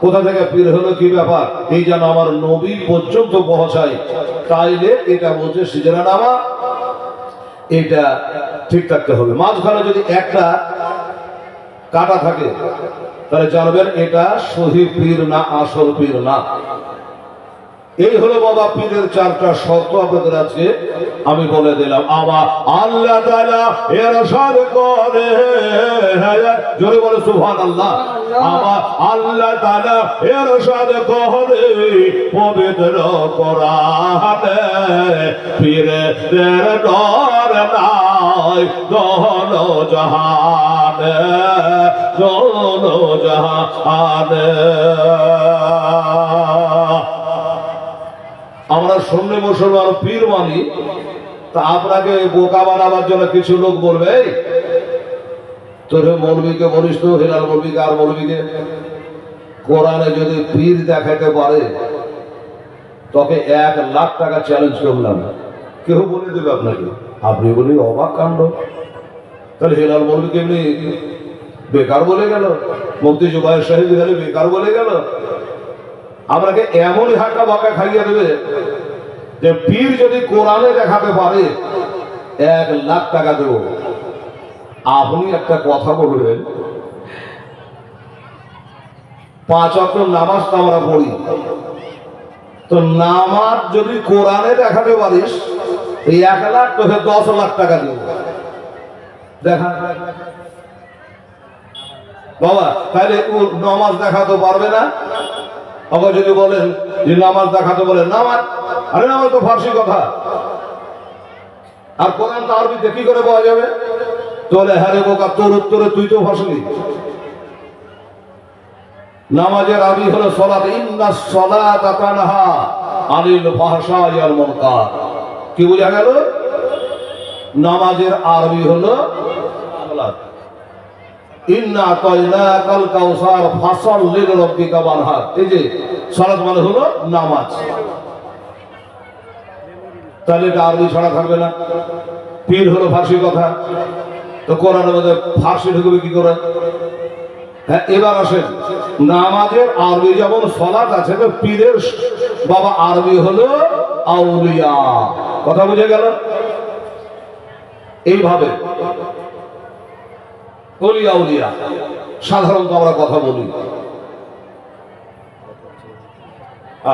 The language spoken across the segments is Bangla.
কোথা থেকে পীর হলো কি ব্যাপার, এই যেন আমার নবী পর্যন্ত পৌঁছায়, তাইলে এটা বলছে সিজদা নামা এটা ঠিক থাকতে হবে। মাঝখানে যদি একটা কাটা থাকে তাহলে জানবেন এটা সহি পীর না, আসল পীর না। এই হলো বাবা পীরের চারটা শর্ত আপনাদের আজকে আমি বলে দিলাম। আমার আল্লাহ তাআলা ইরশাদ করে, জোরে বলে সুবহানাল্লাহ। আমার আল্লাহ তাআলা ইরশাদ করে পবিত্র কোরআনে, পীরদের ডর নাই দোনো জাহানে, দোনো জাহানে। আমরা শুনলে মুসলমান পীর মানি, তা আপনাকে বোকা বানাবার জন্য কিছু লোক বলবে, তোর মৌলবীকে বলিস তো, হেলাল মৌলবীকে আর মৌলবীকে, কোরআনে যদি পীর দেখাতে পারে তোকে 1 লাখ টাকা চ্যালেঞ্জ করলাম, কেউ বলে দেবে আপনাকে। আপনি বলি অবাক কাণ্ড, তাহলে হেলাল মৌলবীকে এমনি বেকার বলে গেল, মুফতি জুবায়ের সাহেব বেকার বলে গেল। আপনাকে এমনই হাঁটা বাঁকা খাইয়ে দেবে যে পীর যদি কোরআনে দেখাতে পারে 1 লাখ টাকা দেব। আপনি একটা কথা বলবেন, 5 ওয়াক্ত নামাজ তো আমরা পড়ি, তো নামাজ যদি কোরআনে দেখাতে পারিস এই 1 লাখ, তোকে 10 লাখ টাকা দেব। দেখা বাবা, তাহলে নামাজ দেখাতে পারবে না। আবার যদি বলেন যে নামাজ দেখাতে বলেন, নামাজ, আরে নামাজ তো ফার্সি কথা, আর কোরআন তো আরবিতে কি করে পাওয়া যাবে? তোলে হ্যারে বোকা, তোর উত্তরে তুই তো ফাঁসলি। নামাজের আরবি হলো সালাত, ইন্নাস সালাতা তানহা আনিল ফাহশাই ওয়াল মুনকার। কি বোঝা গেল? নামাজের আরবি হলো সালাত। ইন্না আতাইনাকাল কাউসার ফাসাল্লি লিরাব্বিকা ওয়ানহার। এই যে সালাত মানে হলো নামাজ, তাহলে এটা আরবি ছাড়া থাকবে না। পীর হলো ফার্সি কথা, তো কোরআনের মধ্যে ফার্সি ঢুকবে কি করে? হ্যাঁ, এবার আসেন, নামাজের আরবি যেমন সালাত আছে, তো পীরের বাবা আরবি হলো আউলিয়া। কথা বুঝে গেল? এইভাবে ওলিয়া উলিয়া সাধারণত আমরা কথা বলি।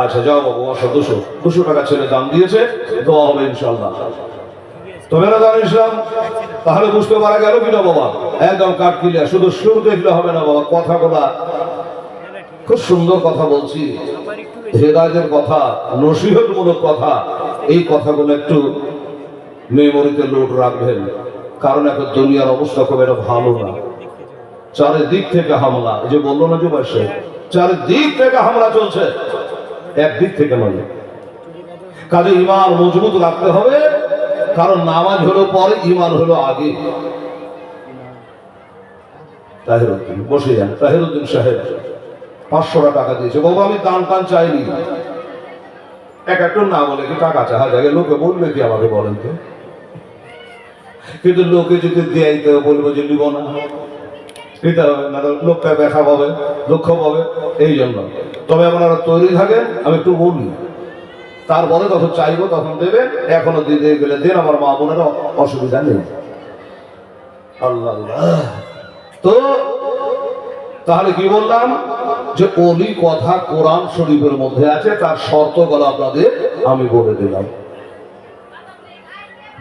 আচ্ছা যাও বাবু, 200 টাকা ছেলে দাম দিয়েছে, দোয়া হবে ইনশাআল্লাহ। তবে না জানি ইসলাম, তাহলে বুঝতে পারা গেল কিনা বাবা? একদম কাট ক্লিয়ার। শুধু সুর দেখলে হবে না বাবা, কথা বলা খুব সুন্দর কথা বলছি, হেদায়েতের কথা, নসিহতমূলক কথা, এই কথাগুলো একটু মেমোরিতে লোড রাখবেন। কারণ এখন দুনিয়ার অবস্থা খুব একটা ভালো না, চারিদিক থেকে হামলা। এই যে বললো না জুবায়ের সাহেব, চারিদিক থেকে হামলা চলছে, একদিক থেকে নয়। কাজে ঈমান মজবুত রাখতে হবে, কারণ নামাজ হলো পরে, ঈমান হলো আগে। তাহিরউদ্দিন বসে যান, তাহিরউদ্দিন সাহেব 500 টাকা দিয়েছে। বাবা আমি দান টান চাইনি, একটু না বলে কি টাকা চাহা যায়? লোকে বলবে কি আমাকে বলেন তো? কিন্তু লোকে যদি দেয় তো বলবো যে নিব না, দিতে হবে না, লোকটা ব্যথা পাবে, দুঃখ পাবে। এই জন্য তবে আপনারা তৈরি থাকেন, আমি একটু বলি, তারপরে যখন চাইবো তখন দেবেন। এখনো দিতে গেলে দেন, আমার মা বোনের অসুবিধা নেই। আল্লাহ আল্লাহ। তো তাহলে কি বললাম যে ওলি কথা কোরআন শরীফের মধ্যে আছে, তার শর্তগুলো আপনাদের আমি বলে দিলাম।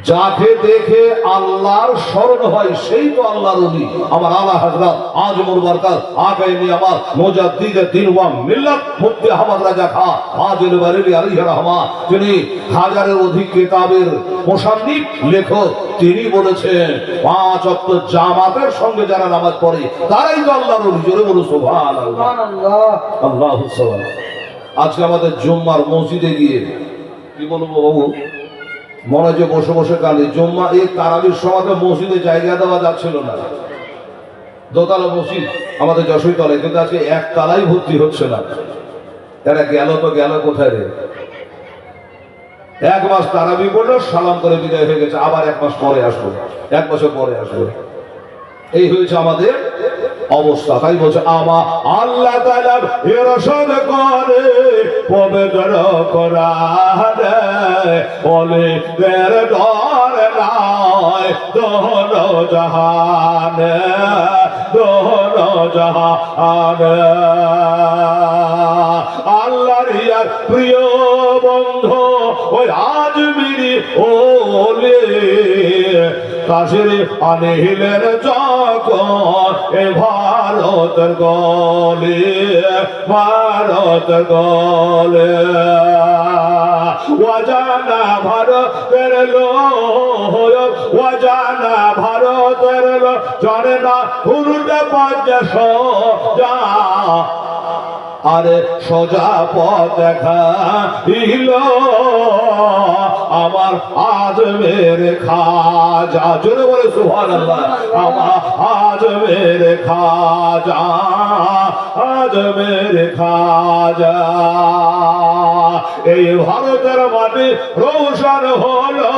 যাকে দেখে আল্লাহর স্মরণ হয় সেই তো আল্লাহর ওলি। আমার আলা হযরত আজমুল বরকত আকাইনি আমার মুজাদ্দিদ দ্বীন ওয়া মিল্লাত মুফতি আহমদ রাজা খাঁ ফাজিল বারেলী আলাইহি রাহমা, যিনি 1000-এর অধিক কিতাবের মুসান্নিফ, লেখক, তিনি বলেছেন 5 ওয়াক্ত জামাতের সঙ্গে যারা নামাজ পড়ে তারাই তো আল্লাহর ওলি। জোরে বলো সুবহানাল্লাহ, সুবহানাল্লাহ, আল্লাহু সুবহান। আজকে আমাদের জুম্মার মসজিদে গিয়ে কি বলবো বাবু, মনে যে বসে বসে কাঁদি। জুম্মা এই তারাবির সময় মসজিদে জায়গা দেওয়া যাচ্ছিল না, দোতলা মসজিদ আমাদের যশোর তলায়, কিন্তু আজকে 1 তলাই ভর্তি হচ্ছে না। এরা গেল তো গেল কোথায় রে? 1 মাস তারাবি পড়লো, সালাম করে বিদায় হয়ে গেছে, আবার 1 মাস পরে আসবো, 1 বছর পরে আসবো। এই হয়েছে আমাদের অবস্থা। তাই বলছে আমা আল্লাহ তাআলা ইরশাদ করে পবিত্র কোরআনে, বলে তের ডর নাই দোনো জাহানে, দোনো জাহানে। আল্লাহর ইয়ার প্রিয় বন্ধু ওই আজমিরি ওলে কাশির আনিলেন যখন এ ভারতের গলে, ভারতের গলে ওয়াজানা ভারতের লোক, ওয়াজানা ভারতের লোক জানে না হুরুদে পাঁচে সোজা, আরে সোজা পথ দেখাইল আমার আজমের খাজা। জোরে বলে সুবহানাল্লাহ। আমার আজমের খাজা, আজমের খাজা। এই ভারতের মাটি রোশন হলো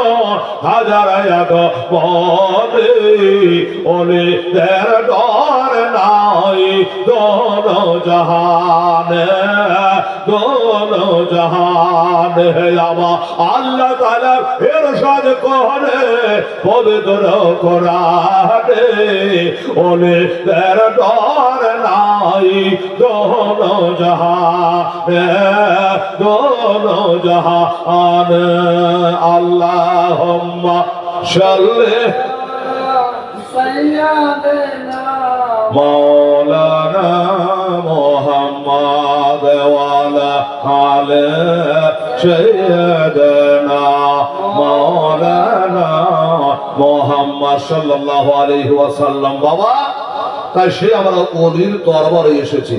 হাজার এক পদে, ওলে তের ডর নাই দোনো জাহানে, দোনো জাহানে। আমার আল্লাহ তাআলা ইরশাদ করে পবিত্র কোরআনে, ওলে তের ডর নাই দোনো জাহানে, দোনো জাহানে। আল্লাহুম্মা সাল্লি সাইয়্যিদানা মাওলানা মুহাম্মদ ওয়ালা আলি সাইয়্যিদানা মাওলানা মুহাম্মদ সাল্লাল্লাহু আলাইহি ওয়াসাল্লাম। বাবা, তাই সে আমরা ওলির দরবারে এসেছি।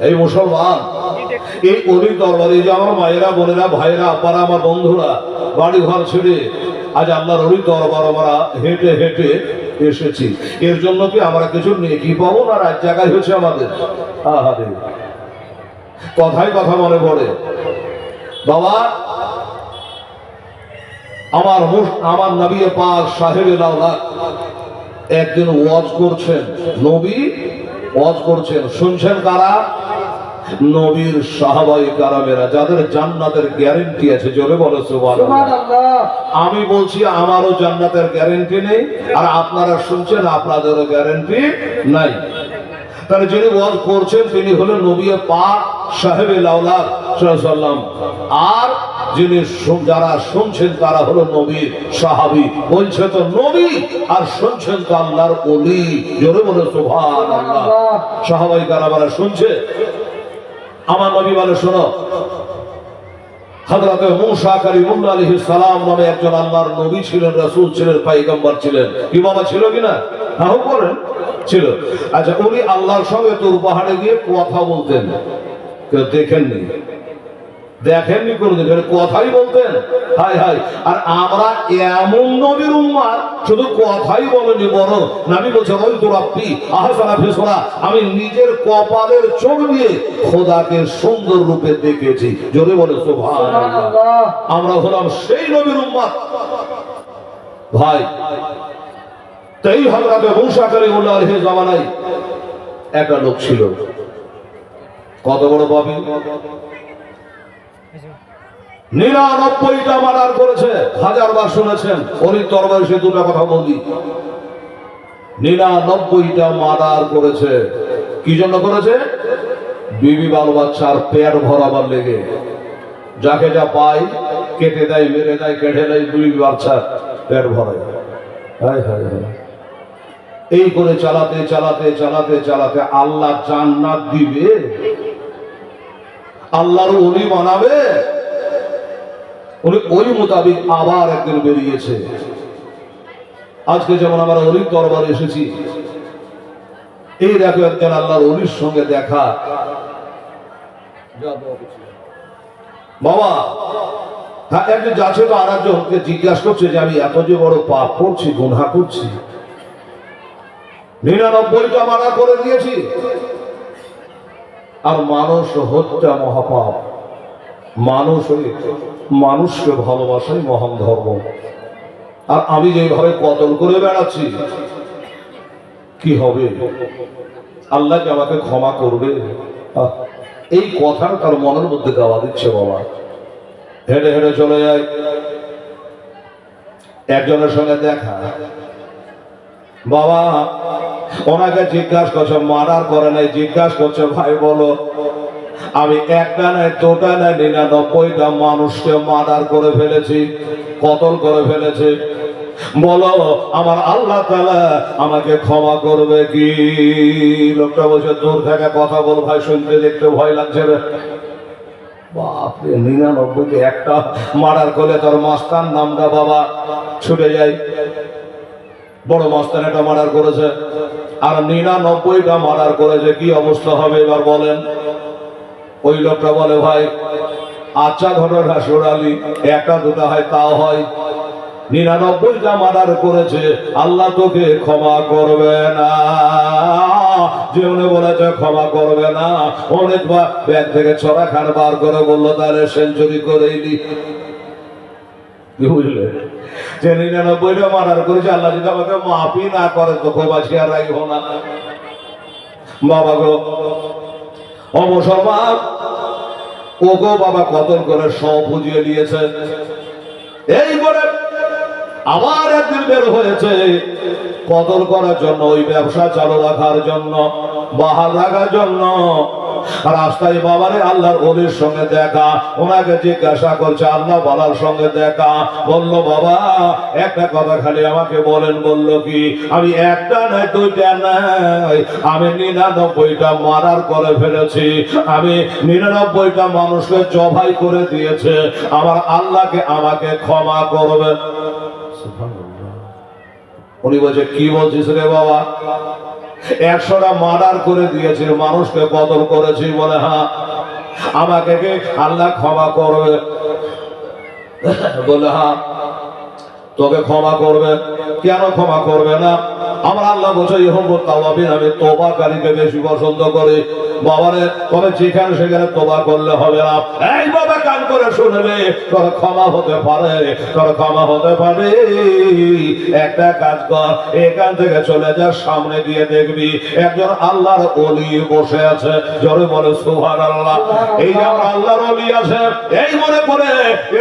এই মুসলমান, এই অলির দরবারে যে আমার মায়েরা, বোনেরা, ভাইরা, আব্বারা, আমার বন্ধুরা বাড়ি ঘর ছেড়ে আজ আল্লাহর অলির দরবার আমরা হেঁটে হেঁটে এসেছি। এর জন্য কি আমরা কিছু নেকি পাবো না? রাত জায়গায় হচ্ছে আমাদের। আহারে, কথাই কথা মনে পড়ে। বাবা, আমার নবী পাক সাহেবে লাউলাক একদিন ওয়াজ করছেন, নবী ওয়াজ করছেন, শুনছেন কারা? নবীর সাহাবায়ে কেরামেরা, যাদের জান্নাতের গ্যারান্টি আছে। জোরে বলো সুবহানাল্লাহ। আমি বলছি আমারও জান্নাতের গ্যারান্টি নেই, আর আপনারা শুনছেন আপনাদেরও গ্যারান্টি নাই। তাহলে যিনি ওয়াজ করছেন তিনি হলেন নবী পাক সাহেবে লাউলাক সাল্লাল্লাহু আলাইহি ওয়াসাল্লাম, আর যিনি যারা শুনছেন তারা হলো নবীর সাহাবী। বলছে তো নবী, আর শুনছেন তো আল্লাহর ওলি। জোরে বলো সুবহানাল্লাহ। সাহাবায়ে কেরামেরা শুনছে। আমার নবী বলে, শোনো, হযরত মূসা কালিমুল্লাহ আলাইহিস সালাম নামে একজন আল্লাহর নবী ছিলেন, রাসূল ছিলেন, পয়গম্বর ছিলেন। কি বাবা ছিল কিনা? হ্যাঁ বলেন, ছিল। আচ্ছা, উনি আল্লাহর সঙ্গে তুর পাহাড়ে গিয়ে কথা বলতেন। কেউ দেখেননি? দেখেননি কোনদিন? কথাই বলতেন। হায় হায়। আর আমরা এমন নবীর উম্মত, শুধু কথাই বলেনি, বড় নবী বলছেন ওই তো রাব্বি আহসানা ফিসরা, আমি নিজের কপালের চোখ দিয়ে খোদাকে সুন্দর রূপে দেখেছি। জোরে বলে সুবহানাল্লাহ। আমরা হলাম সেই নবীর উম্মত ভাই। তাই হযরত মূসা কালিমুল্লাহ আলাইহিস জামানায় একটা লোক ছিল, কত বড় পাপী, 99টা মার্ডার করেছে। হাজারবার শুনেছেন, অলির দরবারে সে দুটো কথা বলি। 99টা মার্ডার করেছে। কি জন্য করেছে? বিবি বাল বাচ্চার পেট ভরাবার লেগে। যাকে যা পায় কেটে দেয়, মেরে দেয়, কেটে দেয়, বিবি বাচ্চার পেট ভরায়। হায় হায় হায়। এই করে চালাতে চালাতে চালাতে চালাতে আল্লাহ জান্নাত দিবে, আল্লাহর ওলি বানাবে। উনি ওই মোতাবিক আবার একদিন বেরিয়েছে। আজকে যেমন আমরা অলির দরবারে এসেছি, এই দেখো একজন আল্লাহর অলির সঙ্গে দেখা। বাবা, হ্যাঁ, একজন যাচ্ছে তো আর একজনকে জিজ্ঞাসা করছে যে আমি এত যে বড় পাপ করছি, গুনাহ করছি, 99টা মানা করে দিয়েছি, আর মানুষ হত্যা মহাপাপ। মানুষকে ভালোবাসাই মহান ধর্ম। আর আমি যেভাবে কতল করে বেড়াচ্ছি, কি হবে? আল্লাহকে আমাকে ক্ষমা করবে। এই কথাটা তার মনের মধ্যে গাওয়া দিচ্ছে। বাবা হেঁটে হেঁটে চলে যায়, একজনের সঙ্গে দেখা। বাবা ওনাকে জিজ্ঞাসা করছে, মার্ডার করে নাই, জিজ্ঞাসা করছে ভাই বলো আমি একটা নাই দুটা নাই 99টা মানুষকে মার্ডার করে ফেলেছি, কতল করে ফেলেছি, বলো আমার আল্লাহ তাআলা আমাকে ক্ষমা করবে কি? লোকটা বলছে দূর থেকে কথা বল ভাই, শুনতে দেখতে ভয় লাগছে রে। বাপরে 99কে একটা মার্ডার করলে তোর মাস্তান নামটা বাবা ছুটে যায়। বড় মাস্তান একটা মার্ডার করেছে আর 99টা মার্ডার করেছে, কি অবস্থা হবে এবার বলেন? ওই লোকটা বলে ভাই আচ্ছা ঘটনা সোনালি, একটা দুটা হয় তাও হয়, 99টা মার্ডার করেছে, আল্লাহ তোকে ক্ষমা করবে না। জীবনে বলেছে ক্ষমা করবে না, অনেকবার ব্যাগ থেকে ছড়া খান বার করে বললো তাহলে সেঞ্চুরি করেই নি। বুঝলে যে 99টা মার্ডার করেছে, আল্লাহ যদি আমাকে মাফি না করে তো ক্ষমাছি আর রাখবো না। বাবা গো অবসরবাদ ওগো বাবা কতল করে সব বুঝিয়ে দিয়েছে। এই করে আবার একদিন বের হয়েছে কতল করার জন্য, ওই ব্যবসা চালু রাখার জন্য, বাহার রাখার জন্য। রাস্তায় বাবারে আল্লাহর ওলির সঙ্গে দেখা, ওনাকে জিজ্ঞাসা করছে আল্লাহ বালার সঙ্গে দেখা, বলল বাবা একটা কথা খালি আমাকে বলেন। বলল কি? আমি একটা নয় দুইটা নয়, আমি 99টা মার্ডার করে ফেলেছি, আমি 99টা মানুষকে জবাই করে দিয়েছে, আমার আল্লাহকে আমাকে ক্ষমা করবে। উনি বলছে কি বলছিস রে বাবা? 100টা মার্ডার করে দিয়েছি, মানুষকে কতল করেছি। বলে হ্যাঁ, আমাকে কি আল্লাহ ক্ষমা করবে? বলে হ্যাঁ তোকে ক্ষমা করবে। কেন ক্ষমা করবে না? আমার আল্লাহ বলছে ইহম্বত তাওয়াবিন, আমি তওবাকারীকে বেশি পছন্দ করি। বাবারে তবে যেখানে সেখানে তওবা করলে হবে না। এই বাবা কান করে শুনলে তোর ক্ষমা হতে পারে, তোর ক্ষমা হতে পারে। একটা কাজ কর, এখান থেকে চলে যা, সামনে গিয়ে দেখবি একজন আল্লাহর ওলি বসে আছে। জোরে বলে সুবহানাল্লাহ। এই যে আমার আল্লাহর ওলি আছে এই মনে করে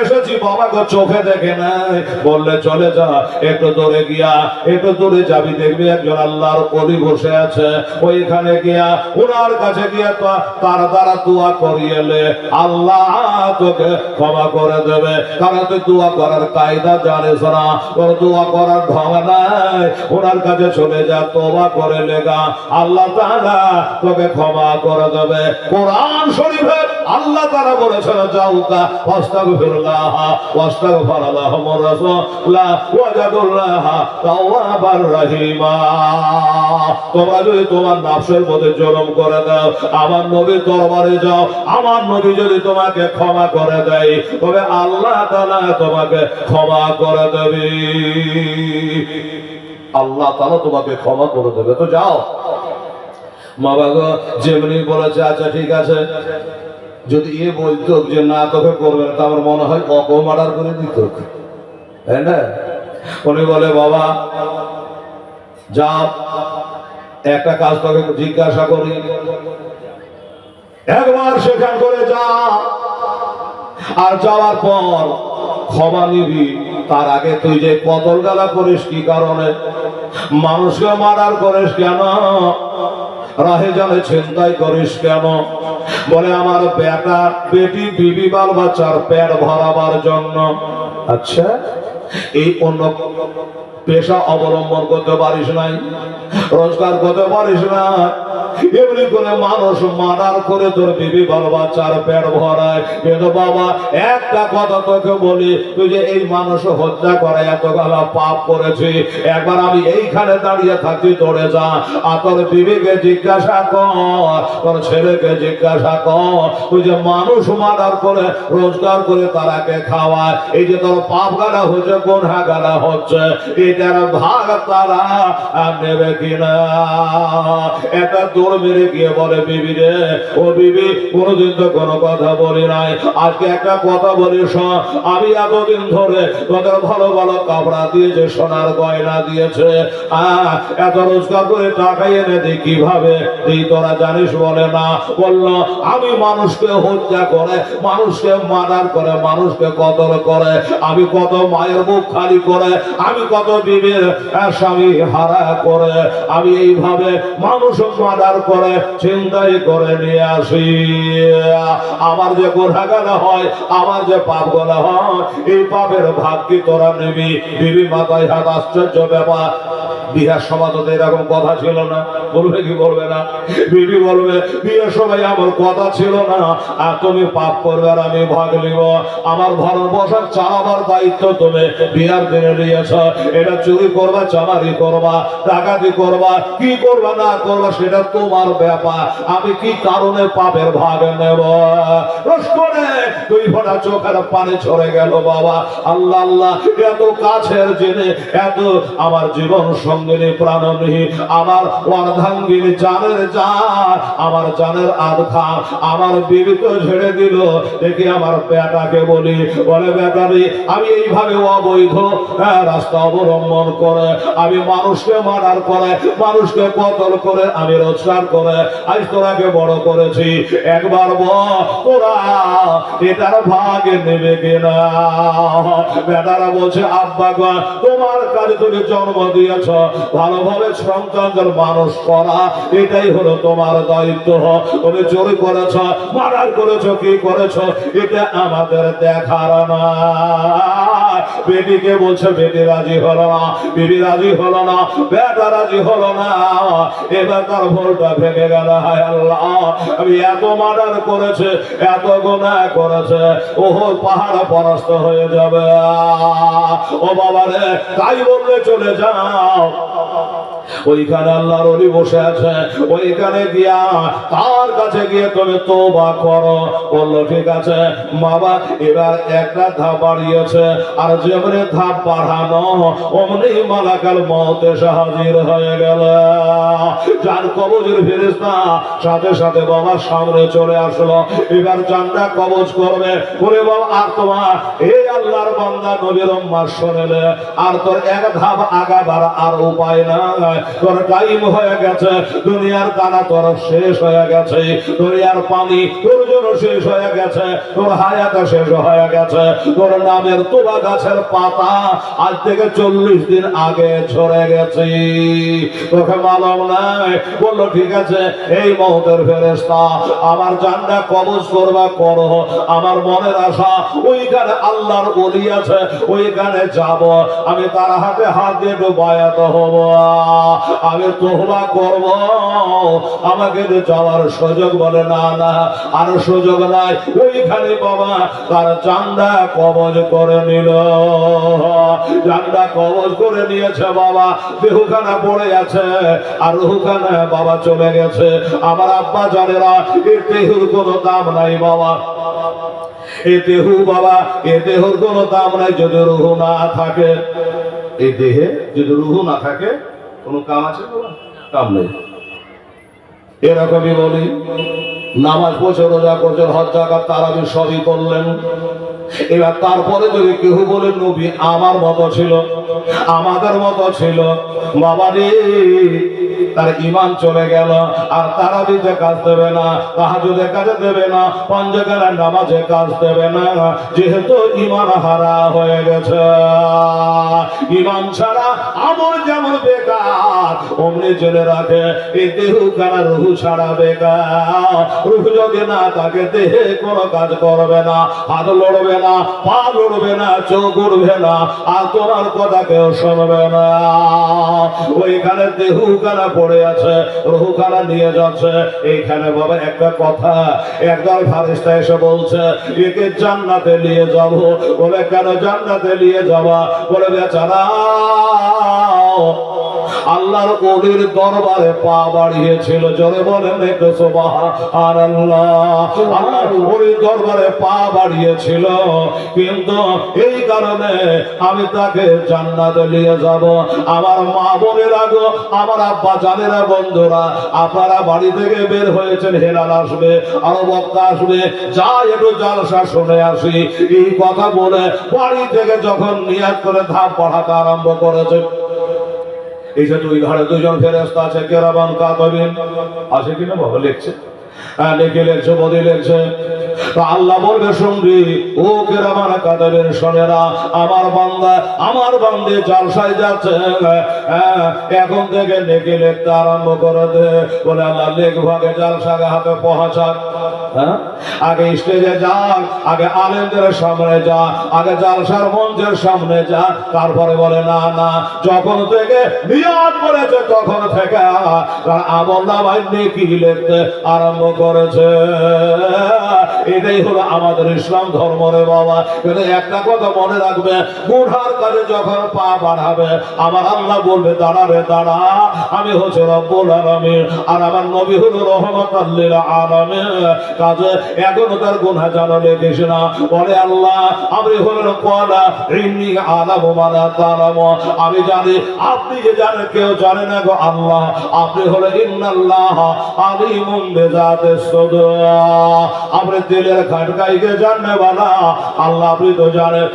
এসেছি, বাবাকে চোখে দেখে নাই। বললে চলে যা, একটু দূরে গিয়া, একটু দূরে যাবি, দেখবি একজন আল্লাহর ওলি বসে আছে। ওইখানে গিয়া ওনার কাছে গিয়া তার দ্বারা দোয়া করিয়েলে আল্লাহ তোকে ক্ষমা করে দেবে। কারণ তুই দোয়া করার কায়দা জানিস না, তোর দোয়া করার ঢং নাই। ওনার কাছে চলে যা, তওবা করে লেগা, আল্লাহ তাআলা তোকে ক্ষমা করে দেবে। কোরআন শরীফে আল্লাহ তাআলা বলেছেন যাউকা ওয়াস্তাগফিরুল্লাহ ওয়াস্তাগফারালাহুমুর রাসূলুল্লাহ ওয়াজাদুল্লাহ তাওয়াবার রহিমা। তোমরা যদি তোমার নফসের মধ্যে জুলুম করে দাও, আমার নবীর দরবারে যাও, আমার নবী যদি তোমাকে ক্ষমা করে দেয় তবে আল্লাহ তাআলা তোমাকে ক্ষমা করে দেবে। আল্লাহ তাআলা তোমাকে ক্ষমা করে দেবে। তো যাও। মা বাবা যেমনি বলেছে আচ্ছা ঠিক আছে, যদি এ বলতো যে না তোকে করবে না, তা আমার মনে হয় অপমার্ডার করে দিত, তাই না? উনি বলে বাবা যা, একটা কাজ তোকে জিজ্ঞাসা করি, একবার সেখান করে যা, আর যাওয়ার পর ক্ষমা নিবি। তার আগে তুই যে কতল গালা করিস কি কারণে? মানুষকে মার্ডার করিস কেন? রাহে জানে ছিনতাই করিস কেন? বলে আমার বেটা বেটি বিবি বাল বাচ্চার পেট ভরাবার জন্য। আচ্ছা এই অন্য পেশা অবলম্বন করতে পারিস নাই, রোজগার করতে পারিস না, এমনি করে মানুষ মার্ডার করে তোর বিবি বাল বাচ্চার পেট ভরায়। কিন্তু বাবা একটা কথা তোকে বলি, তুই যে এই মানুষ হত্যা করে এত গালা পাপ করেছি, একবার আমি এইখানে দাঁড়িয়ে থাকছি, দৌড়ে যা, আর তোর বিবিকে জিজ্ঞাসা কর, তোর ছেলেকে জিজ্ঞাসা কর, তুই যে মানুষ মার্ডার করে রোজগার করে তারাকে খাওয়ায়, এই যে তোর পাপ গালা হচ্ছে, গুনাহ গালা হচ্ছে, এটার ভাগ তারা নেবে কিনা? একটা দৌড় মেরে গিয়ে বলে বিবি রে, ও বিবি কোনোদিন তো কোনো কথা বলি নাই, আজকে একটা কথা বলি শোন। আমি এতদিন ধরে তোদের ভালো ভালো কাপড়া দিয়েছে, সোনার গয়না দিয়েছে, এত রোজগার করে টাকা এনে দিই কিভাবে দিই তোরা জানিস? বলে না। বলল আমি মানুষকে হত্যা করে, মানুষকে মার্ডার করে, মানুষকে কতল করে, আমি কত মায়ের মুখ খালি করে, আমি কত বিবির স্বামী হারা করে, আমি এইভাবে মানুষ মার্ডার করে চিন্তাই করে নিয়ে আসি। আমার যে গুনাহগার হয়, আমার যে পাপ গুলো হয়, এই পাপের ভাগ কি তোরা নিবি? বিবি মাথায় হাত। আশ্চর্য ব্যাপার, বিয়ের সময় তো এরকম কথা ছিল না। বলবে কি বলবে না? বিবি বলবে বিয়ের সময় আমার কথা ছিল না, আর তুমি পাপ করবে আর আমি ভাগ নিব। আমার ভরণ পোষণ চালাবার দায়িত্ব তুমি বিয়ার দিনে নিয়েছ। এটা চুরি করবা, চামারি করবা, ডাকাতি করবা, কি করবা না করবা সেটা তোমার ব্যাপার। আমি কি কারণে পাপের ভাগ নেব? দুই ফোঁটা চোখের পানি ঝরে গেল। বাবা আল্লাহ আল্লাহ, এত কাছের জেনে, এত আমার জীবন সঙ্গিনী প্রাণনী, আমার অর্ধাঙ্গিনী, জানের জান, আমার জানের আধা, আমার বিবি তো ঝেড়ে দিল। দেখি আমার বেটাকে বলি, বলে বেটারি আমি এইভাবে অবৈধ রাস্তা অবলম্বন করে, আমি মানুষকে মার্ডার করে, মানুষকে কতল করে, আমি রোজগার করে আজ তোরাকে বড় করেছি। একবার তোরা এটার ভাগে নেবে কিনা? বেটারা বলছে আব্বা গো, তোমার কাজে তুমি জন্ম দিয়েছ, ভালোভাবে সন্তানদের মানুষ করা এটাই হলো তোমার দায়িত্ব। তুমি চুরি করেছ, মার্ডার করেছ, কি করেছ এটা আমাদের দেখার না। বেটিকে বলছে, বেটি রাজি হলো না, বিবি রাজি হলো না, বেটা রাজি হলো না। এবার তার ভুলটা ভেঙে গেল। হায় আল্লাহ, আমি এত মার্ডার করেছে, এত গুনাহ করেছে, ওহো পাহাড় পরাস্ত হয়ে যাবে। ও বাবা রে, তাই বললে চলে যাও। ওইখানে আল্লাহর ওলি বসে আছে, ওইখানে গিয়া তার কাছে গিয়ে তুমি তওবা করো। বললো ঠিক আছে বাবা। এবার একটা ধাপ বাড়িয়েছে, আর যেমনি ধাপ বাড়ানো অমনি মালাকাল মউত এসে হাজির হয়ে গেল। যার কবজের ফেরেশতা সাথে সাথে বাবার সামনে চলে আসলো। এবার জানটা কবজ করবে। বলে বাবা আর তোমার এই আল্লাহর বান্দা নবীর উম্মাত শুনেলে আর তোর এক ধাপ আগাবার আর উপায় নাই। তোর টাইম হয়ে গেছে, দুনিয়ার দানা তোর শেষ হয়ে গেছে, দুনিয়ার পানি তোর জন্য শেষ হয়ে গেছে, তোর হায়াত শেষ হয়ে গেছে, তোর নামের তোবা গাছের পাতা আজ থেকে 40 দিন আগে ঝরে গেছে, তোকে মালুম নাই। বললো ঠিক আছে, এই মউতের ফেরেশতা আমার জানটা কবজ করবা করো। আমার মনের আশা ওইখানে আল্লাহর ওলি আছে, ওইখানে যাব, আমি তার হাতে হাত দিয়ে একটু বায়াত হব, আমি তওবা করব, আমাকে যাওয়ার সুযোগ। বলে না না, আর সুযোগ নাই। ওইখানে বাবা তার জানটা কবজ করে নিল। জানটা কবজ করে নিয়েছে বাবা, দেহখানা পড়ে আছে, আর রুহখানা বাবা চলে গেছে। আমার আব্বা জানেরা এর দেহের কোনো দাম নাই বাবা, এ দেহ বাবা, এ দেহের কোনো দাম নাই যদি রুহ না থাকে। এই দেহে যদি রুহ না থাকে কোনো কাম আছে? কাম নেই। এরকমই বলি, নামাজ পড়ছে, রোজা করছেন, হজ যাকাত তারাবি সবই করলেন। এবার তারপরে যদি কেউ বলে নবী আমার মতো ছিল, আমাদের মতো ছিল, বাবা রে তার ঈমান চলে গেল। আর তারাবিতে কাজ দেবে না, তাহাজ্জুদে কাজ দেবে না, পাঁচওয়াক্ত নামাজে কাজ দেবে না, যেহেতু ঈমান হারা হয়ে গেছে। ঈমান ছাড়া আমল যেমন বেকার, অমনি জেনে রাখে এই দেহখানা রূহ ছাড়া বেকার। রূহ যদি না থাকে দেহে কোনো কাজ করবে না, হাত লড়বে না, পা লড়বে না, চোখ উঠবে না, আর তোমার কথা কেউ শুনবে না। ওইখানে দেহখানা পড়ে আছে, রূহখানা নিয়ে যাচ্ছে। এইখানে বাবা একটা কথা, একদল ফারিস্তা এসে বলছে একে জান্নাতে নিয়ে যাব। বলে কেন জান্নাতে নিয়ে যাওয়া? বলে বেচারা আল্লাহর ওলির দরবারে পা বাড়িয়েছিল। জোরে বলেন একটু সুবহানাল্লাহ। আল্লাহর ওলির দরবারে পা বাড়িয়েছিল, কিন্তু এই কারণে আমি তাকে জান্নাতে নিয়ে যাব। আমার মা বোনেরা গো, আমার আব্বা জানেরা, বন্ধুরা, আপনারা বাড়ি থেকে বের হয়েছেন, হেলাল আসবে, আরো বক্তা আসবে, যা একটু জালসা শুনে আসি, এই কথা বলে বাড়ি থেকে যখন নিয়াত করে ধাপ পড়াতে আরম্ভ করেছে, এই যে দুই ঘরে দুজন ফেরেশতা আছে, কেরামান কাতিবিন আছে কিনা বাবা, লিখছে, লিখে লেখছে, বদি লেখছে। আল্লাহ বলবে, শুনবি ও কেরামান কাতিবিন, শোনেরা, আমার বান্দে জালসায় যাচ্ছে, এখন থেকে নেকি লিখতে আরম্ভ করে দে। বলে আল্লাহ, লেখ ভাগে জালসাকে হাতে পৌঁছাক, আগে স্টেজে যাক, আগে আলেমদের সামনে যা, আগে জালসার মঞ্চের সামনে যা। তারপরে বলে না না, যখন থেকে নিয়ত করেছে তখন থেকে আমলনামায় নেকি লিখতে আরম্ভ করেছে। এটাই হলো আমাদের ইসলাম ধর্ম রে বাবা। কিন্তু একটা কথা মনে রাখবে, গুনার কাজে যখন পা বাড়াবে, আমার আল্লাহ বলবে, দাঁড়া রে দাঁড়া, আমি হচ্ছে রব্বুল আলামিন, আর আমার নবী হলো রহমাতাল লিল আলামিন। কাজে এখনো তার গুনাহ জানা লেগেছ না। বলে আল্লাহ, আমি হলেন কোয়ালা ইন্নী আলামু মা লা তা'লামু, আমি জানি আপনি যে জানেন কেউ জানে না গো আল্লাহ। আপনি হলেন ইন্নাল্লাহ আলিমুম বিযাতিস সুদূর, আপনি দিলের খাটকাইকে জানেওয়ালা আল্লাহ, আপনি তো জানেন।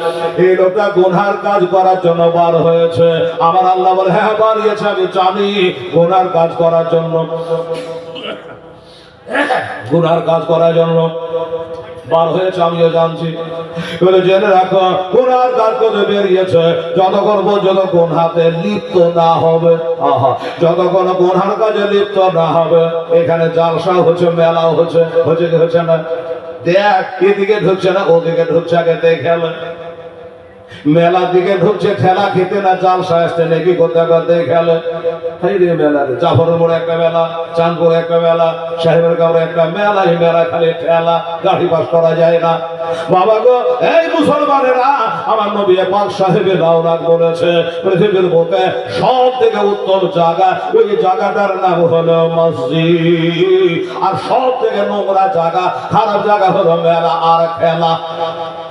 এই লোকটা গুনার কাজ করার জন্য বার হয়েছে। আমার আল্লাহ বলে, হ্যাঁ বাড়িয়েছে, আমি জানি গুনার কাজ করার জন্য, গুনার কাজ করার জন্য বার হয়েছে, আমিও জানছি। বলে জেনে রাখো, গুনার কাজ করে বেরিয়েছে, যতক্ষণ পর্যন্ত গুনাতে লিপ্ত না হবে, যতক্ষণ গুনার কাজে লিপ্ত না হবে। এখানে জালসা হচ্ছে, মেলাও হচ্ছে, হচ্ছে কি হচ্ছে না? দেখ, এদিকে ঢুকছে না, ওদিকে ঢুকছে, আগে দেখে মেলার দিকে ঢুকছে, ঠেলা খেতে না জালসা আসছে নাকি কোথাও দেখে মেলা। জাফরের মোড়ে একটা মেলা, চাঁদপুরে একটা মেলা, সাহেবের কাপড়ে একটা মেলা, এই মেলা খালি ঠেলা, গাড়ি পাস করা যায় না। বাবা গো, এই মুসলমানেরা, আমার নবী পাক সাহেবের রওনাক বলেছে, পৃথিবীর বুকে সব থেকে উত্তম জায়গা, ওই জায়গাটার নাম হলো মসজিদ। আর সব থেকে নোংরা জায়গা, খারাপ জায়গা হলো মেলা আর খেলা।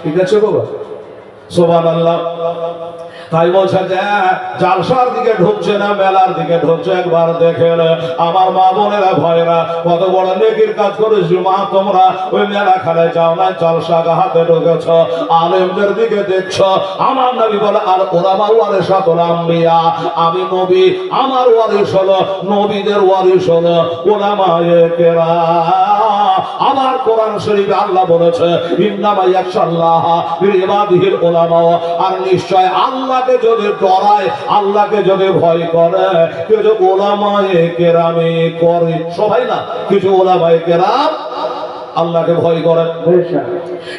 ঠিক আছে বাবা, সুবহানাল্লাহ। তাই বলছে যে জালসার দিকে ঢুকছে না, মেলার দিকে ঢুকছে, একবার দেখে আমার মা বোনেরা, ভয়েরা, কত বড় নেকির কাজ করেছি মা, তোমরা ওই মেলা খেলায় যাও না, জালসা হাতে ঢুকেছ, আলেমদের দিকে দেখছো। আমার নবী বলে, আর উলামা ওয়ারিসাতুল আম্বিয়া, আমি নবী, আমার ওয়ারিস হলো নবীদের ওয়ারিস হলো উলামায়ে কেরাম। আমার কোরআন শরীফে আল্লাহ বলেছে, ইন্নামা ইয়াখশাল্লাহ মিন ইবাদিহিল উলামা, আর নিশ্চয় আল্লাহকে যদি ডরায়, আল্লাহকে যদি ভয় করে, কিছু উলামায়ে কেরামে করে, সবাই না, কিছু উলামায়ে কেরাম আল্লাহকে ভয় করেন।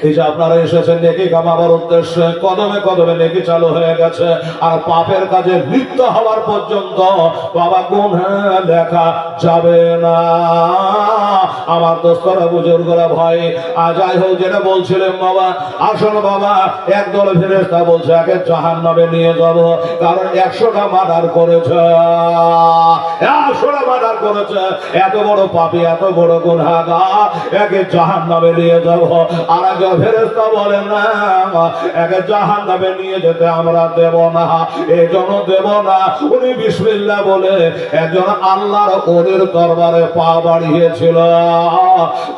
এই যে আপনারা এসেছেন নেকি কামাবার উদ্দেশ্যে, কদমে কদমে নেকি চালু হয়ে গেছে, আর পাপের কাজে লিপ্ত হওয়ার পর্যন্ত বাবা গুনাহ লেখা যাবে না। আমার দোস্তরা, বুজুর্গরা, ভয় যাই হোক, যেটা বলছিলেন বাবা, আসল বাবা, একদল ফেরেশতা বলছে একে জাহান্নামে নিয়ে যাব, কারণ 100টা মার্ডার করেছে, 100টা মার্ডার করেছে, এত বড় পাপী, এত বড় গুনাহগার, একে জাহান্নামে নিয়ে যাব। আর একজন ফেরেশতা বলেন, না, একে জাহান্নামে নিয়ে যেতে আমরা দেব না, এই জন্য দেব না, উনি বিসমিল্লাহ বলে একজন আল্লাহর ওলির দরবারে পা বাড়িয়েছিল,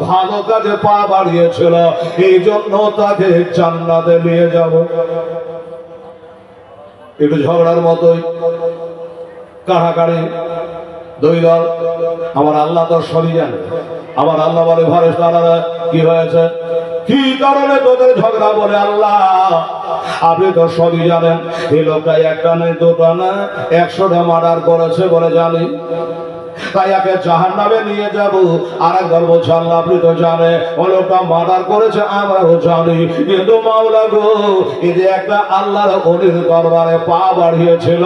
ভালো কাজে পা বাড়িয়েছিল, এই জন্য তাকে জান্নাতে নিয়ে যাব। একটু ঝগড়ার মতোই, কাড়াকাড়ি, দুই দল। আমার আল্লাহ তো সবই জানে। আমার আল্লাহ বলে, ফেরেশতারা, কি হয়েছে, কি কারণে তোদের ঝগড়া? বলে, আল্লাহ আপনি তো সবই জানেন, এই লোকটা একটা নেই, দুটো না, 100টা মার্ডার করেছে বলে জানি, তাই একে জাহান্নামে নিয়ে যাব। আর একবার বলছে, আল্লাহ আপনি তো জানেন ও লোকটা মার্ডার করেছে, আমরাও জানি, কিন্তু মাওলা গো, এই যে একটা আল্লাহর ওলির দরবারে পা বাড়িয়েছিল,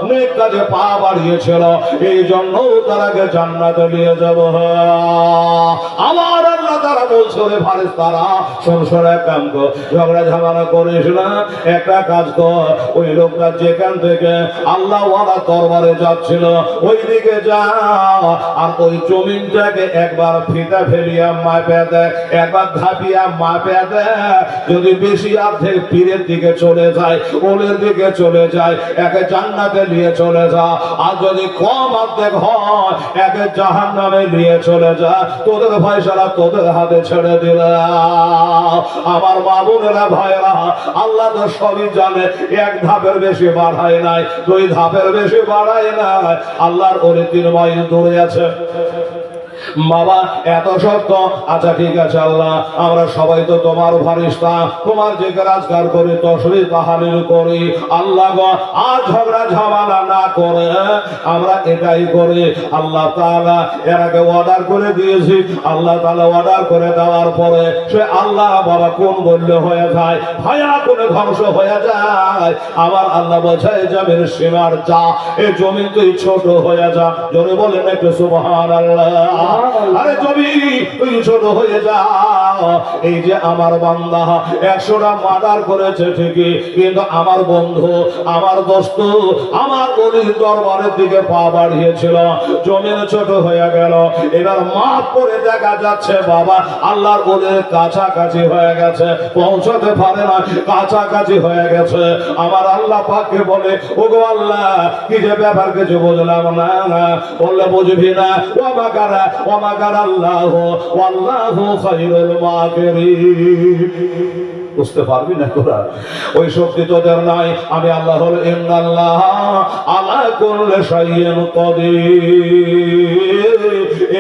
নেক কাজে পা বাড়িয়েছিল, এই জন্য তারাকে জান্নাতে নিয়ে যাব। আমার আল্লাহ তারা বলছে ওরে ফারেস্তারা সংসার এক কাম কর, ঝগড়া ঝামেলা করিস না, একটা কাজ কর, ওই লোকটা যেখান থেকে আল্লাহ ওয়ালা দরবারে যাচ্ছিল ওই দিকে যা, আর ওই জমিনটাকে একবার ফিতা ফেলিয়া মাপে দেয়, একবার ধাপিয়া মাপে দেয়, যদি বেশি অর্ধেক পীরের দিকে চলে যায়, ওলের দিকে চলে যায়, একে জান্নাতে নিয়ে চলে যা, আর যদি কম অর্ধেক হয় একে জাহান্নামে নিয়ে চলে যা, তোদের ফয়সালা তোদের হাতে ছেড়ে দিলাম। আমার মা বোনেরা ভাইরা, আল্লাহ তো সবই জানে, এক ধাপের বেশি বাড়ায় নাই, দুই ধাপের বেশি বাড়ায় নাই, আল্লাহর ওরে 3 মাইল দূরে আছে। বাবা এত সত্য, আচ্ছা ঠিক আছে আল্লাহ, আমরা সবাই তো তোমার ফারিস্তা, তোমার যে কাজকার করি, তসবিহ তাহলিল করি, আল্লাহ গো আর ঝগড়া ঝামেলা না করে আমরা এটাই করি। আল্লাহ তাআলা এর আগে অর্ডার করে দিয়েছি, আল্লাহ তাআলা অর্ডার করে দেওয়ার পরে সে আল্লাহ বাবা কোন বলল হয়ে যায়, ভায়া কোনে ধ্বংস হয়ে যায়। আমার আল্লাহ বোঝায় জমির সীমার যা, এই জমিন তুই ছোট হয়ে যা, জোরে বলেন একটু সুবহানাল্লাহ। আরে জমি তুই ছোট হয়ে যা। এই যে আমার বান্দা 100টা মার্ডার করেছে ঠিকই, কিন্তু আমার বন্ধু, আমার দোস্ত, আমার ওলির দরবারের দিকে পা বাড়িয়েছিল, জমিন ছোট হয়ে গেল, এবার মাফ করে দেখা যাচ্ছে বাবা আল্লাহর ওলির কাছাকাছি হয়ে গেছে, পৌঁছতে পারে না, কাছাকাছি হয়ে গেছে। আমার আল্লাহ পাককে বলে, ওগো আল্লাহ কি যে ব্যাপার কিছু বুঝলাম না। বললে বুঝবি না, ওয়ামাকার আল্লাহ ওয়াল্লাহু খায়রুল মাকিরিন। বুঝতে পারবি না তোরা, ওই শক্তি তোদের নাই। আমি আল্লাহ হল ইন্নাল্লাহ আলা কুল্লি শাইইন কাদির।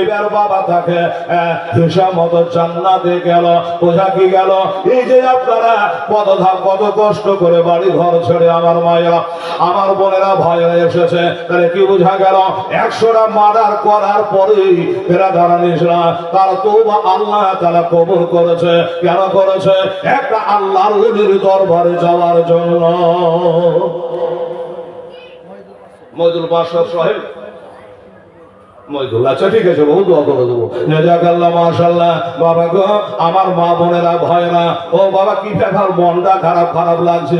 এবার বাবা তাকে হিসাব মতো জান্নাতে গেল। বোঝা কি গেল? এই যে আপনারা কত কষ্ট করে বাড়ি ঘর ছেড়ে আমার মায়েরা, আমার বোনেরা, ভাইরা এসেছে, তাহলে কি বোঝা গেল? 100টা মার্ডার করার পরেই ফেরা দাঁড়ানিস না, তার তওবা আল্লাহ তাআলা কবুল করেছে। কেন করেছে? একটা আল্লাহর ওলির দরবারে যাওয়ার জন্য। মইদুল বাদশাহ সাহেব, মইদুল, আচ্ছা ঠিক আছে, বহু দোয়া করে দেবো। জাযাকাল্লাহ, মাশাআল্লাহ। বাবা গো, আমার মা বোনেরা, ভাইরা, ও বাবা কি ব্যাপার, মনটা খারাপ লাগছে?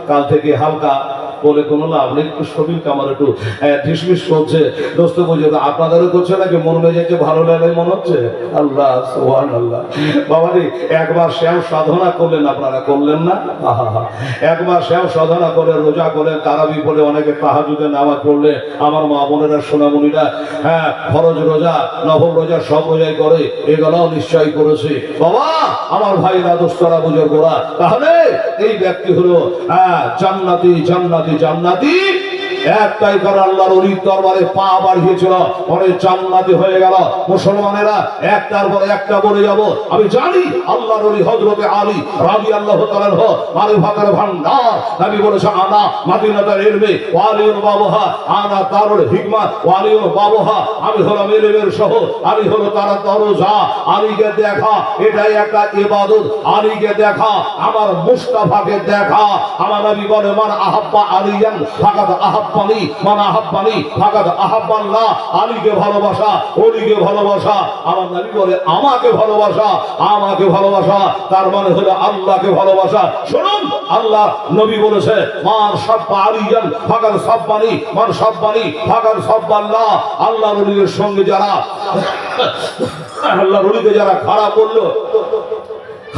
কাল থেকে হালকা বলে কোনো লাভ নেই, একটু শরীরটা আমার একটু ঢিসমিস করছে। দোস্ত বুঝে, আপনাদেরও করছে নাকি? মন মেজাজে ভালো লাগে মনে হচ্ছে? আল্লাহ সুবহানাল্লাহ। বাবারে একবার শ্যাম সাধনা করলেন, আপনারা করলেন না? একবার শ্যাম সাধনা করে, রোজা করে, তারাবি পড়ে, অনেকে তাহাজ্জুদে নামাজ পড়লে, আমার মা বোনেরা, সোনামণিরা, ফরজ রোজা, নফল রোজা সব রোজাই করে, এগুলোও নিশ্চয় করেছে। বাবা আমার ভাইরা, দোস্তরা, বুজুর্গরা, তাহলে এই ব্যক্তি হলো জান্নাতি জান্নাতি জান্নাতি। একটাই কারণ, আল্লাহর ওলির দরবারে পা বাড়িয়েছিল, পরে জান্নাতি হয়ে গেল। মুসলমানেরা একটার পর একটা বলে যাব। আমি জানি আল্লাহর ওলি হযরতে আলী রাদিয়াল্লাহু তাআলা মারিফাতের ভান্ডার। নবী বলেছে, আনা মাদিনাতুল ইলমি ওয়া আলিউল বাবুহা, আনা দারুল হিকমা ওয়া আলিউল বাবুহা। আমি হলাম ইলমের শহর, আলী হলো তার দরজা। আলীকে দেখা এটাই একটা ইবাদত, আলীকে দেখা, আমার মুস্তাফাকে দেখা। আমার নবী বলে, মান আহাব্বা আলিয়ান ফাকাদ আহাব্বানি, মান আহাব্বানি ফাকাদ আহাব্বাল্লাহ। আলীকে ভালোবাসা, ওলিকে ভালোবাসা। আমার নবী বলে, আমাকে ভালোবাসা, আমাকে ভালোবাসা, তার মানে হলো আল্লাহকে ভালোবাসা। শুনুন, আল্লাহ নবী বলেছে, মান সাব্বা আলিয়ান ফাকাদ সাব্বানি, মান সাব্বানি ফাকাদ সাব্বাল্লাহ। আল্লাহর ওলির সঙ্গে যারা, আল্লাহর ওলিকে যারা খারাপ বললো,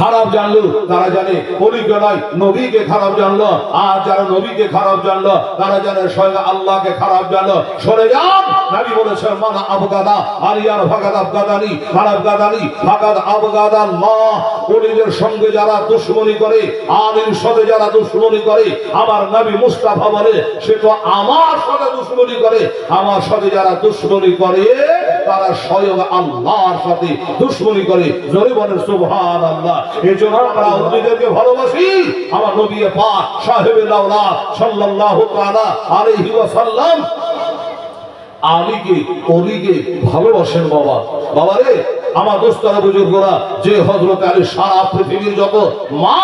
খারাপ জানলো, তারা জানে ওলিকে নয় নবীকে খারাপ জানলো। আর যারা নবীকে খারাপ জানলো, তারা জানে স্বয়ং আল্লাহকে খারাপ জানলো। সরে যান। নবী বলেছেন, মান আবগাদা আলিয়ান ফাকাদ আবগাদানি, মান আবগাদানি ফাকাদ আবগাদাল্লাহ। ওলিদের সঙ্গে যারা দুশমনি করে, আলীর সাথে যারা দুশমনি করে, আমার নবী মুস্তাফা বলে, সে তো আমার সাথে দুশমনি করে। আমার সাথে যারা দুশমনি করে, তারা স্বয়ং আল্লাহর সাথে দুশমনি করে। জোরে বলেন সুবহানাল্লাহ। এই জন্য আমরা ওলিদেরকে ভালোবাসি। আমার নবী পাক সাহেবে দাওলাত সাল্লাল্লাহু তাআলা আলাইহি ওয়াসাল্লাম আলীকে, ওলিকে ভালোবাসেন। বাবা, বাবারে আমার দোস্তরা, বুজুর্গরা, যে হযরত আলী সারা পৃথিবীর যত মা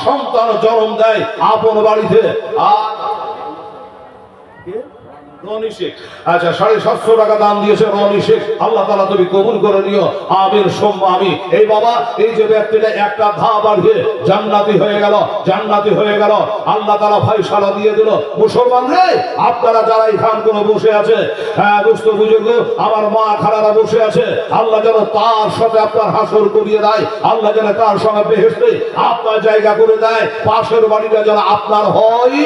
সন্তান জন্ম দেয় আপন বাড়িতে, আর রনি শেখ, আচ্ছা 750 টাকা দান দিয়েছে রনি শেখ, আল্লাহ তাআলা তুমি কবুল করে নিও, আমিন সুম্মা আমিন। এই বাবা, এই যে ব্যক্তিটা একটা ধাপ বাড়িয়ে জান্নাতি হয়ে গেল, জান্নাতি হয়ে গেল, আল্লাহ তাআলা ফয়সালা দিয়ে দিল। মুসলমান রে, আপনারা যারা এখান করে বসে আছে, হ্যাঁ দুস্থ বুজুর্গ, আমার মা খালারা বসে আছে, আল্লাহ যেন তার সাথে আপনার হাসর করিয়ে দেয়, আল্লাহ যেন তার সঙ্গে বেহেশতে আপনার জায়গা করে দেয়, পাশের বাড়িটা যেন আপনার হয়,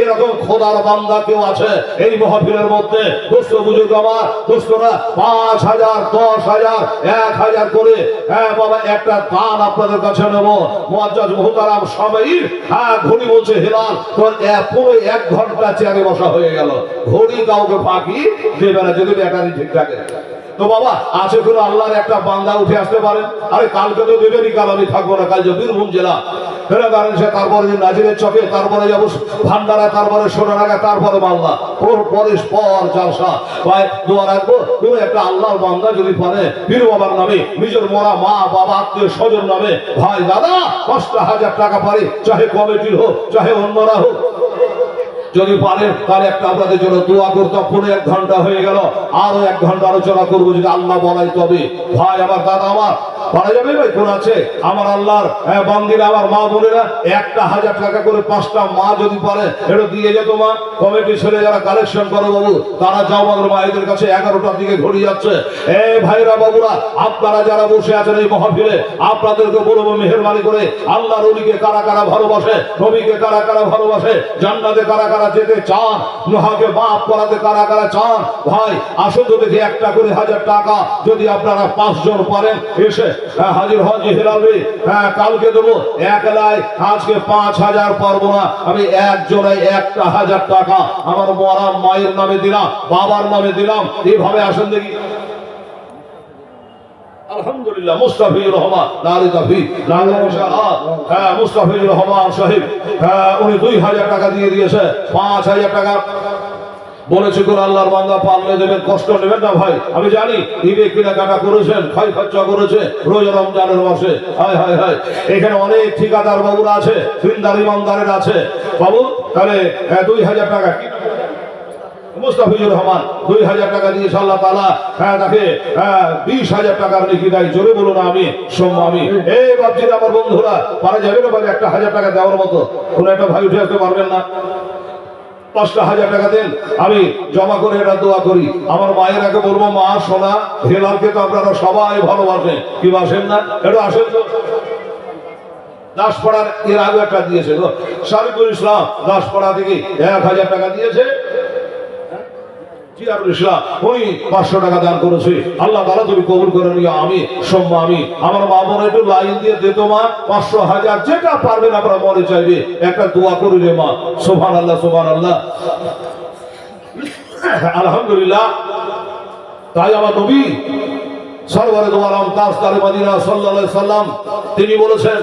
এরকম খোদার বান্দা কেউ আছে এই মাহফিলের মধ্যে? দুস্থ বুজুর্গ আমার, দুস্থরা 5,000, 10,000, 1,000 করে, হ্যাঁ বাবা একটা দান আপনাদের কাছে নেব। মুআজ্জাজ মুহতারাম সামাইর, হ্যাঁ ঘড়ি বলছে হেলাল, তোর পুরো 1 ঘন্টা চেয়ারে বসা হয়ে গেল, ঘড়ি কাউকে ফাঁকি দেবে না যদি ব্যাটারি ঠিক থাকে। তো বাবা আছে কোনো আল্লাহর একটা বান্দা উঠে আসতে পারেন? আরে কালকে তো দেবেনি, কাল আমি থাকবো না, কাল যে বীরভূম জেলা ফেরা দাঁড়ান সে, তারপরে যে নাজিরের চকে, তারপরে যাবো ভান্ডারা, তারপরে সোনারাগা, তারপরে মালদা, পর জালসা ভাই দোয়া রাখবো। কোনো একটা আল্লাহর বান্দা যদি পারে পীর বাবার নামে, নিজের মরা মা বাবা আত্মীয় স্বজন নামে, ভাই দাদা 5,000 টাকা পারে, চাহে কমিটির হোক চাহে অন্যরা হোক, যদি পারেন তাহলে একটা আপনাদের জন্য দোয়া করতাম। 1 ঘন্টা হয়ে গেল, আরো 1 ঘন্টা আলোচনা করবো যদি আল্লাহ বলাই তবে। ভাই আমার দাদা আমার পারা যাবে ভাই? কোন আছে আমার আল্লাহর বান্দিরা, আমার মা বোনেরা 1,000 টাকা করে 5টা মা যদি পারে এটা দিয়ে যেত মা। কমিটি ছেলে যারা কালেকশন করে বাবু, তারা যাও আমাদের মায়েদের কাছে, 11টার দিকে ঘড়ি যাচ্ছে। এই ভাইরা বাবুরা, আপনারা যারা বসে আছেন এই মাহফিলে, আপনাদেরকে বলবো মেহেরবানি করে, আল্লাহর ওলিকে কারা কারা ভালোবাসে, নবীকে কারা কারা ভালোবাসে, জান্নাতে কারা কারা যেতে চান, নোহাকে মাফ করাতে কারা কারা চান, ভাই আসুন তো দেখি একটা করে 1000 টাকা যদি আপনারা 5 জন পারেন এসে হাজির হন। হেলালবে কালকে দেবো 1 লাই, আজকে 5,000 পারবো না, আমি একজনে 1,000 টাকা আমার মরা মায়ের নামে দিলাম, বাবার নামে দিলাম। এইভাবে আসেন দেখি। আলহামদুলিল্লাহ, মুস্তাফিজুর রহমান নারিতাফি হ্যাঁ মুস্তাফিজুর রহমান সাহেব, হ্যাঁ উনি 2,000 টাকা দিয়ে দিয়েছে। 5,000 টাকা বলেছে কোন আল্লাহর বান্দা পারলে দেবেন, কষ্ট নেবেন না ভাই। আমি জানি ঈদে কেনাকাটা করেছেন, খয় খরচা করেছে, রোজা রমজানের মাসে, হায় হায় হায়, এখানে অনেক ঠিকাদার বাবুরা আছে, দিনদার ইমানদারের আছে বাবু। তাহলে 2,000 টাকা মুস্তাফিজুর রহমান 2,000 টাকা দিয়েছে, আল্লাহ তাআলা তাকে 20,000 টাকার নেকি দেয়। জোরে বলুন আমি সোম্মা আমি। এই বাপজিরা আমার বন্ধুরা, পারা যাবে না ভাই 1,000 টাকা দেওয়ার মতো? কোন একটা ভাই উঠে আসতে পারবেন না? 5,000 টাকা দেন, আমি জমা করে এটা দোয়া করি। আমার মায়ের আগে বলবো, মা সোনা হেলালকে তো আপনারা সবাই ভালোবাসেন, কি বাসেন না? এটা আসেন তো। দাসপাড়ার এর আগে একটা দিয়েছে গো, শরীফুল ইসলাম দাসপাড়া থেকে 1,000 টাকা দিয়েছে। উনি 500 টাকা দান করেছে, আল্লাহ তাআলা তুমি কবুল করে নিও, আমি সোম্মা আমি। আমার মা বোন একটু লাইন দিয়ে দিত মা, 500 1000 যেটা পারবেন আপনারা মনে চাইবে একটা দোয়া করে রে মা। সুবহানাল্লাহ সুবহানাল্লাহ, আলহামদুলিল্লাহ। তাই আমার নবী সরওয়ারে দো আলম তাজদারে মদিনা সাল্লাল্লাহু আলাইহি সাল্লাম তিনি বলেছেন,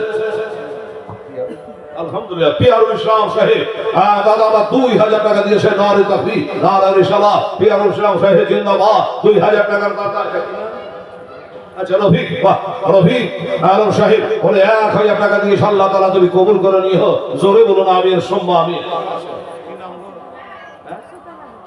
আলহামদুলিল্লাহ, পিয়ারুল ইসলাম সাহেব দাদা আমার 2,000 টাকা দিয়েছে, নারে তাকবীর নারে রিসালাত, পিয়ারুল ইসলাম সাহেব জিন্দাবাদ, 2,000 টাকার দাতা। আচ্ছা রফিক, বাহ রফিক আলম সাহেব বলে 1,000 টাকা দিয়েছে, আল্লাহ তাআলা তুমি কবুল করে নিও। জোরে বলুন আমিন সুম্মা আমিন।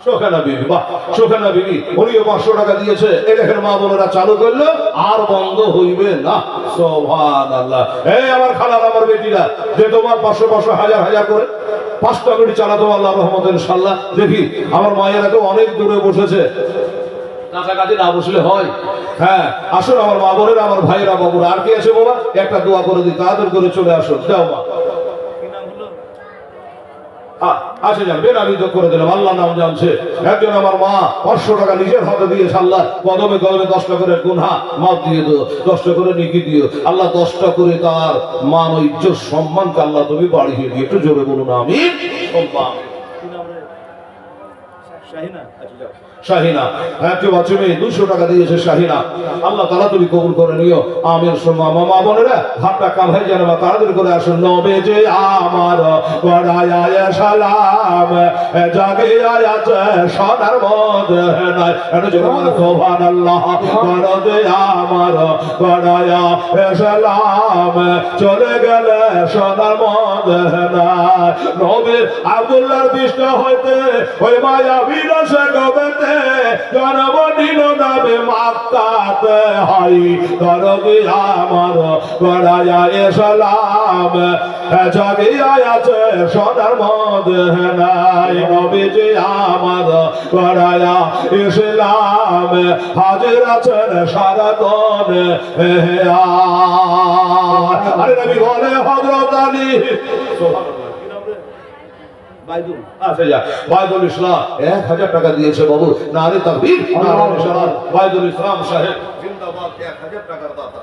শোখানা বিবি, বাহ শোখানা বিবি, উনিও 500 টাকা দিয়েছে। এই দেখেন মা বোনেরা চালু করলো, আর বন্ধ হইবে না। সুবহানাল্লাহ। এই আমার খালার আমার বেটিরা যে তোমার 500 500 1000 1000 করে 5টা মিনিট চালাতো আল্লাহর রহমতে ইনশাআল্লাহ। দেখি আমার মায়েরা তো অনেক দূরে বসেছে, কাছাকাছি না বসলে হয়। হ্যাঁ আসুন আমার মা বোনেরা, আমার ভাইরা বাবুরা, আর কি আছে বাবা? একটা দোয়া করে দিই, তাদের করে চলে আসুন। দাও মা, আসে যান, বেনামি তো করে দিলাম, আল্লাহ নাম জানছে। একজন আমার মা 500 টাকা নিজের হাতে দিয়েছে, আল্লাহ কদমে কদমে 10টা করে গুনাহ মাফ দিয়ে দিও, 10টা করে নেকি দিও, আল্লাহ 10টা করে তার মান ও ইজ্জত সম্মানকে আল্লাহ তুমি বাড়িয়ে দিও। একটু জোরে বলুন আমিন। শাহিনা, কেউ আছে মেয়ে 200 টাকা দিয়েছে শাহিনা। আল্লাহ তাআলা তুমি কবুল করে নিও। আমিন সুম্মা মা বোনেরা হাতটা কাঁধায় যেন তাড়াতাড়ি করে আসুন। নবীজি আমার গড়ায়া সালাম জাগে আয়াছে সোনার মদিনায়, এত জোরে বলো সুবহানাল্লাহ। গড়দে আমার গড়ায়া সালাম চলে গেলে সোনার মদিনায়। নবী আব্দুল্লাহর বিষ্ণু হইতে ওই মায়া বিরসে গবেতে জন্ম দিল নবে মাক্কাতে হাই। দরদি আমার গড়ায়া সালাম জাগিয়া আছে সোনার মদিনায়। নবীজি আমার গড়ায়া ইসলাম হাজির আছেন সারাক্ষণ। আরে নবী বলে হযরত আলী বাইদুল ইসলাম 1000 টাকা দিয়েছে বাবু। নারে তাকবীর, নারে নিশান। বাইদুল ইসলাম সাহেব জিন্দাবাদ, 1000 টাকার দাতা।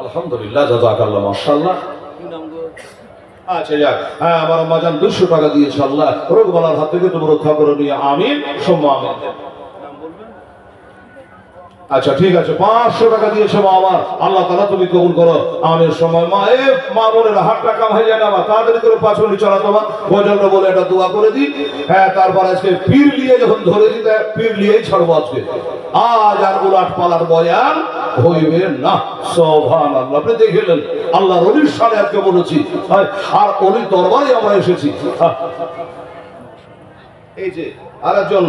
আলহামদুলিল্লাহ, জাযাকাল্লাহ, মাশাআল্লাহ। আচ্ছা যাক, হ্যাঁ আমার আম্মাজান 200 টাকা দিয়েছে। আল্লাহ রোগবালার হাত থেকে তুমি রক্ষা করে নিয়ে আমিন সুম্মা আমিন। আচ্ছা ঠিক আছে, 500 টাকা দিয়েছে মা আমার। আল্লাহ তাআলা তুমি কবুল করো আমিন সময়। মা বোনেরা হাতটা কাম হয়ে যায় না, মা তাড়াতাড়ি করে 5 মিনিট চালাতো মা, ওজন্য বলে এটা দোয়া করে দিই। হ্যাঁ তারপর আজকে পীর নিয়ে যখন ধরে দিতে পীর নিয়েই ছাড়বো আজকে। আজ আর উলাট পালার বয়ান হইবে না। সুবহানাল্লাহ, আপনি দেখলেন আল্লাহর ওলির সাথে আজকে বলেছি, আর ওলির দরবারে আমরা এসেছি। এই যে আরেকজন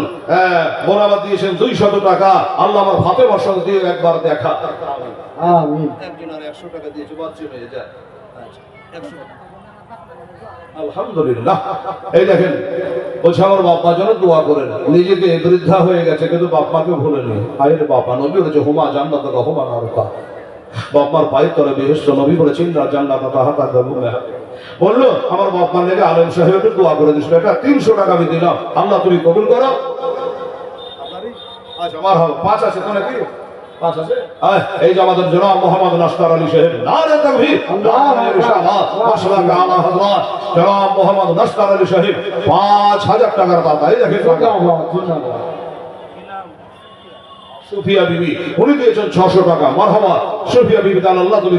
বোনাবাদ দিয়েছেন 200 টাকা। আল্লাহ আমার ভাতে বসন দিয়ে একবার দেখা। আমিন। একজন আর 100 টাকা দিয়েছে, বাচ্চা মেয়ে যায়। আলহামদুলিল্লাহ। এই দেখেন বলছে আমার বাপ্পার জন্য দোয়া করেন। নিজেকে বৃদ্ধা হয়ে গেছে কিন্তু বাপ্পাকে ভুলেনি। আয়ের বাপ্পা নবী বলেছে হুমা জান্নাত হুমা নারকা। বাপ্পার পায়ের তলে বেহেশত, নবী বলেছেন জান্নাত তাহাতা গাবুনা। বললো আমার বাপ্পার লেগে আলেম সাহেবকে দোয়া করে দিছিল। এটা 300 টাকা আমি দিলাম, আল্লাহ তুমি কবুল করো। আচ্ছা আমার হবে 5 আছে তো নাকি? 5 আছে। এই যে আমাদের জনাব মোহাম্মদ নাস্তার আলী সাহেব, নারে তাকবীর, নারে রিসালাত, মাশাআল্লাহ আলা হযরত জনাব মোহাম্মদ নাস্তার আলী সাহেব 5000 টাকার দাতা। এই দেখেন সুফিয়া বিবি, উনি দিয়েছেন 600 টাকা। মারহাবা সুফিয়া বিবি, তাহলে আল্লাহ তুমি